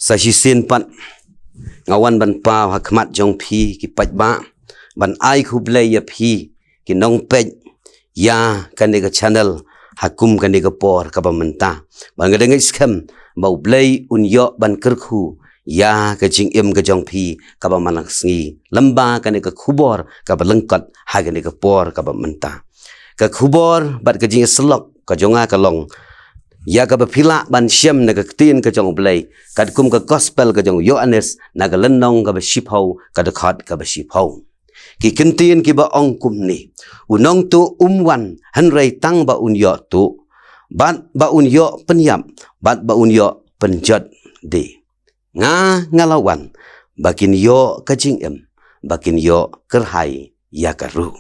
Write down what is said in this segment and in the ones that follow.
sa shi sin pat ngawan ban pa hakmat jong phi ki pach ba ban ai khu blei ya phi ki nong pech ya kanega channel hakum kanega por ka bamenta ban ngadeng iskem mau blei unyo ban kerkhu ya ka jing im ka jong phi ka ba malang sngi lamba kanega khubor ka ba lengkat ha kanega por ka bamenta ka khubor bat ka jing selok ka jonga ka long ya ka bapila ban syam na ka tin ka jong blai ka kum ka gospel ka jong Yohanes na ka lenong ka ba shipau ka dekat ka ba shipau ki kentin ki ba ong kum ni unong tu umwan hanrei tang ba unyo tu bat ba unyo penyap bat ba unyo penjat di nga ngalawan bakin yo ka jing em bakin yo kerhai ya karu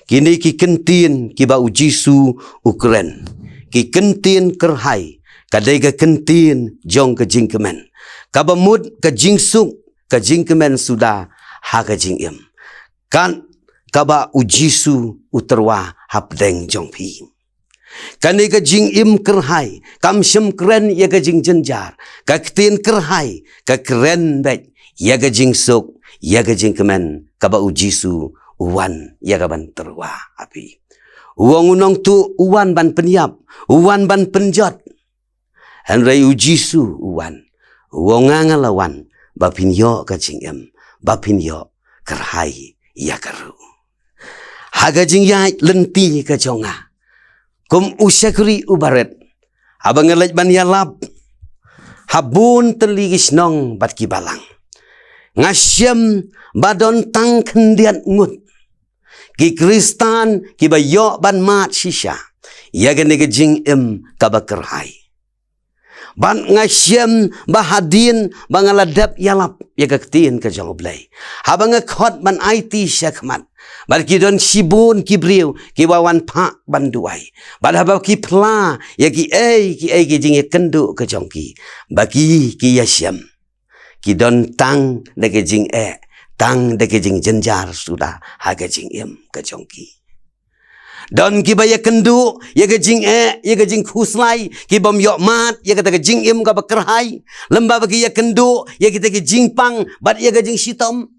kini ki kentin ki ba ujisu Ukraine ki kentin kerhai kadai ka kentin jong ka jing kemen kabamut ka jing suk ka jing kemen sudah ha ka jing em kan kaba ujisu uterwa hapdeng jong phi kani ka jing im kerhai kam shem kren ya ka jing jenjar ka kentin kerhai ka kren bet ya ka jing suk ya ka jing kemen kaba ujisu uwan ya ka ban terwa api uang unong tu uwan ban penyap, uwan ban penjot. Hanrei ujisu uwan, uang ngalawan, bapin yo ka jing em, bapin yo kerhai ya karu. Haga jing yai lenti ka jonga, kum usyakri ubaret, abang ngelaj ban yalap, habun teligis nong bat kibalang. Ngasyam badon tang kendiat ngut. Ki Kristan ki ba yo ban mat shisha ya ga nega jing em ka ba kerhai ban ngasyem ba hadin ba ngaladap yalap ya ga tin ka jong blai ha ba ngakhot ban IT syakmat bar ki don sibun ki briu ki wawan pak ban duai ba ha ba ki pla ya ki jing ya kendu ka jong ki bagi ki yasyem ki don tang nega jing tang deke jing jenjar sudah haga jing em ka jongki don ki baya kendu ya ga jing ya ga jing khuslai ki bom yok mat ya ga jing em ka bakerhai lamba bagi ya kendu ya kita ke jing pang bat ya ga jing sitom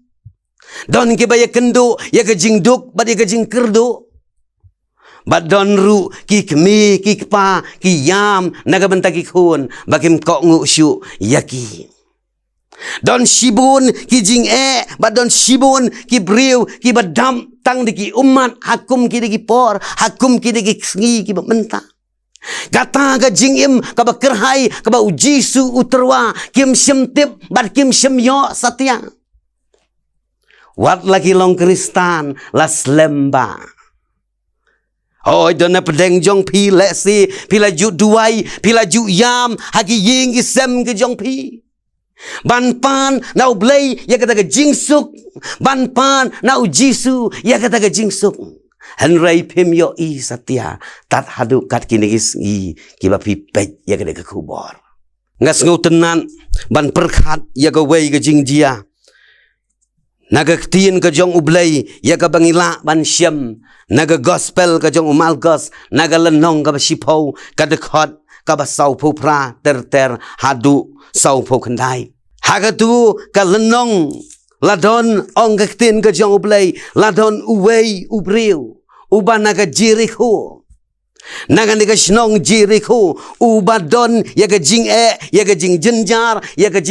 don ki baya kendu ya ga jing duk bat ya ga jing kerdu bat don ru ki kemi ki kpa ki yam naga bentaki khun bakim kok ngu syu yaki don sibun ki jing ba don sibun ki briu ki badam tang di ki umat hakum ki di por hakum ki di sngi ki bamenta kata ga jing im ka ba kerhai ka ba ujisu uterwa kim semtip bat kim semyo satya wat lagi long Kristan las lemba oi dona pedeng jong pi lesi pila ju duai pila ju yam hagi ying isem ke jong pi ban pan nau blei ya kata ke jingsuk ban pan nau jisu ya kata ke jingsuk hanrei pim yo I satya tat hadu kat kinigis I kiba pi pej ya kata ke kubor ngas ngau tenan ban perkhat ya ke wei ke jingjia naga ktien ke jong ublei ya ke bangila ban syam naga gospel ke jong umalgos naga lenong ke sipau ka dekhot ka ba sau phu pra ter hadu sau phu khandai haga tu ka lenong ladon ong ka tin ka jong ublei ladon uwei ubriu ubana ka Jericho naga ni ka snong Jericho ubadon ya ka jing ya ka jing jenjar ya ka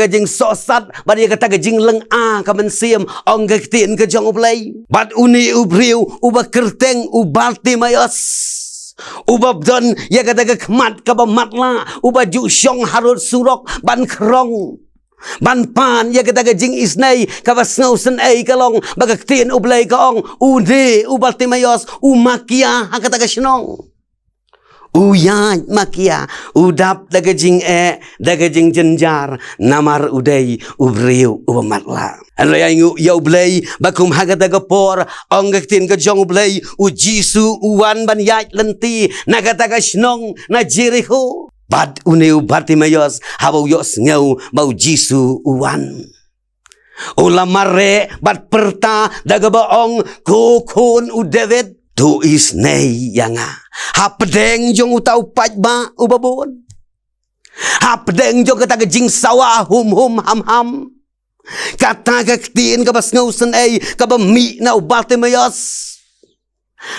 jing sosat bad ya ka ta ka jing leng ka mensiam ong ka tin ka jong ublei bad uni ubriu uba kerteng ubati mayos ubabdon ya kata ke kemat ka ba matla uba ju syong harut surok ban krong ban pan ya kata ke jing isnai ka ba snau sen kalong baga tin ublai ka ong ude ubati mayos umakia ha kata ke snong uya makia udap daga jing daga jing jenjar namar udai ubriu ubamatla anrayangu ya ublai bakum haga daga por ong tin ka jong ublai ujisu uwan ban yai lenti naga daga snong na Jericho bad uneu Bartimayos habau yos ngau bau jisu uwan ulamare bat perta daga baong kokon u David tu is nei yanga hapdeng jong utau paj ba ubabon Hapdeng jo kata jing sawa hum ham. Kata tin ka bas ngausen ka ba mi na Bartimaeus.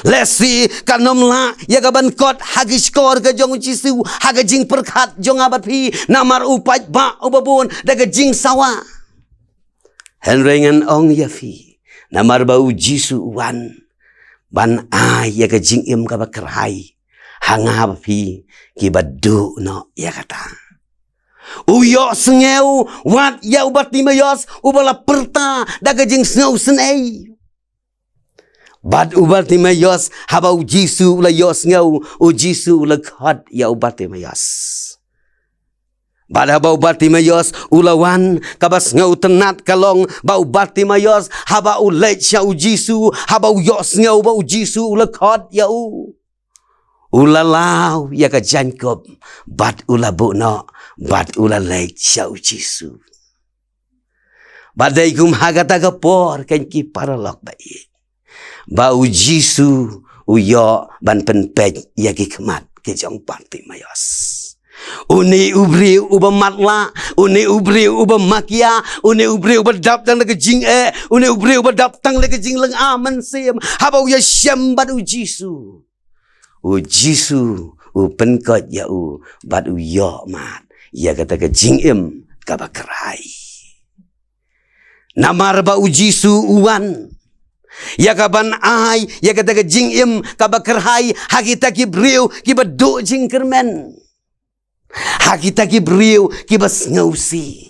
Lesi kanom la ya ka ban kot hagis kor ka jong Jisu haga jing perkat jong abat pi namar upat ba ubabun daga jing sawa. Henrengan ong ya fi namar bau Jisu wan ban ya ka jing im ka ba kerai hanga ba pi ki badu no ya kata. Uyo sengeu wat ya Bartimaeus ubala perta daga jing sengeu senei. Bad Bartimaeus habau Jisu ula yos ngau u Jisu ula khad ya Bartimaeus. Bad habau Bartimaeus ulawan kabas ngau tenat kalong bau Bartimaeus habau lech ya u Jisu habau yos ngau bau Jisu ula khad ya u. Ula lau ya ka Jacob bad ula buno bad ula lech ya u Jisu. Badai kum hagata ka por kan ki paralok bai. Bau Jisu uyo ban penpej ya ki kemat ke jong Bartimaeus. Uni ubri uba matla, uni ubri uba makia, uni ubri uba daptang le ke jing uni ubri uba daptang le ke jing leng aman sim. Habau ya syam bad u Jisu. U Jisu u penkot ya u bad u yo mat. Ya kata ke jing im ka bakrai. Namar ba u Jisu uwan. Ya kaban ya kata ke jing im kabakerhai hakita ki briu ki badu jing kermen. Hakita ki briu ki bas ngausi.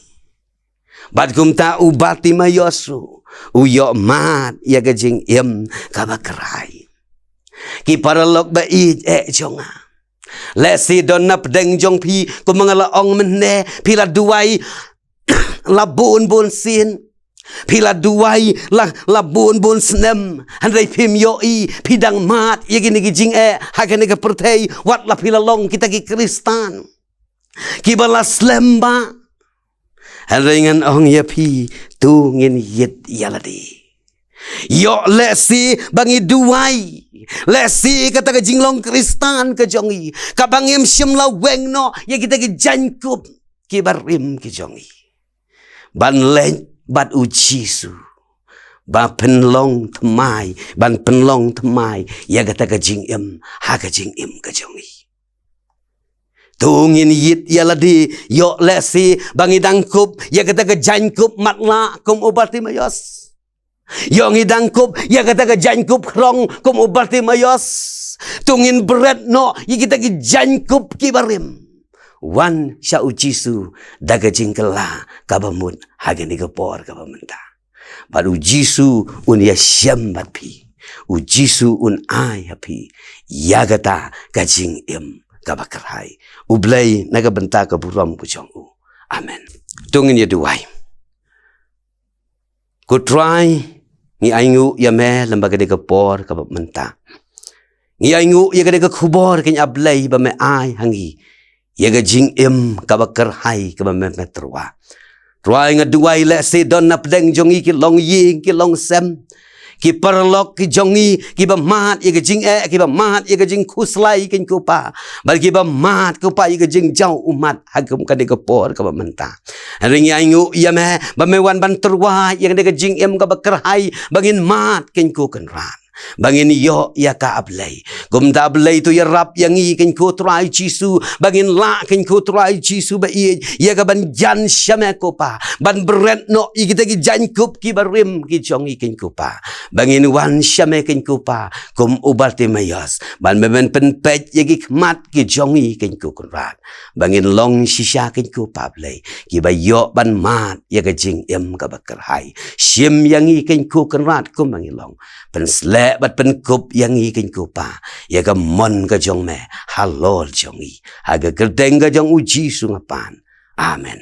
Bad kum ta u Bartimaeus u yo mat ya ke jing im kabakerhai. Ki paralok ba jonga. Lesi don nap deng jong pi ku mangala ong menne pila duai labun bun sin. Pila duai la bun senem handai pim yoi pidang mat ya gini jing hakane ke pertei wat la pila long kita ki Kristan ki balas lemba handai ngan ong ya pi tu ngin yit yaladi yo lesi bangi duai lesi kata ke jing long Kristan ke jongi ka bangim syem la weng no ya kita ki Jacob ki barim ki jongi ban leng Bad u Jisu ba penlong temai ban penlong temai ya kata ke jing im ha ke jing im ke jongi tungin yit ya ladi yo lesi bangi dangkup ya kata ke Jacob matla kum u Bartimaeus yo ngi dangkup ya kata ke Jacob krong kum u Bartimaeus tungin berat no ya kita ke Jacob ki barim. Wan sya u Jisu daga jingkela kabamut hagen di kepor kabamenta. Bad u Jisu un ya syambat pi. U Jisu un ai hapi. Yagata kajing im kabakerhai. Ublay nagabenta kaburam kucong u. Amen. Tungin ya duai. Ku try ngi aingu ya me lembaga di kepor kabamenta. Ngi aingu ya gade kubor kenya ablay ba me ai hangi. Ya ga jing im kabakar hai kabamemetrwa. Ruai ngaduai le se don nap deng jongi ki long ying ki long sem. Ki parlok ki jongi ki ba mat ya ga jing ki ba mat ya ga jing kuslai kin kupa. Bal ki ba mat kupa ya ga jing jau umat hagum ka de kapor ka ba menta. Ring ya ngu ya me ba me wan ban terwa ya ga jing im kabakar hai bangin mat kin ku kan ran. Bangin yo ya ka ablay. Gum da ablay tu ya rap yang i ken ko try Jisu. Bangin la ken ko try Jisu ba i ya ka ban jan syame ko pa. Ban beret no i kita ki jan kup ki barim ki chong i ken ko pa. Bangin wan syame ken ko pa. Kum u Bartimaeus. Ban memen pen pet ya ki kmat ki chong i ken ko kunrat. Bangin long shisha ken ko pa ablay. Ki ba yo ban mat ya ka jing em ka bakar hai. Syem yang i ken ko kunrat kum bangin long. Pen bat penkup yang i ken kupa ya ka mon ka jong me halol jong i aga gerdeng ka jong uji sungapan amen.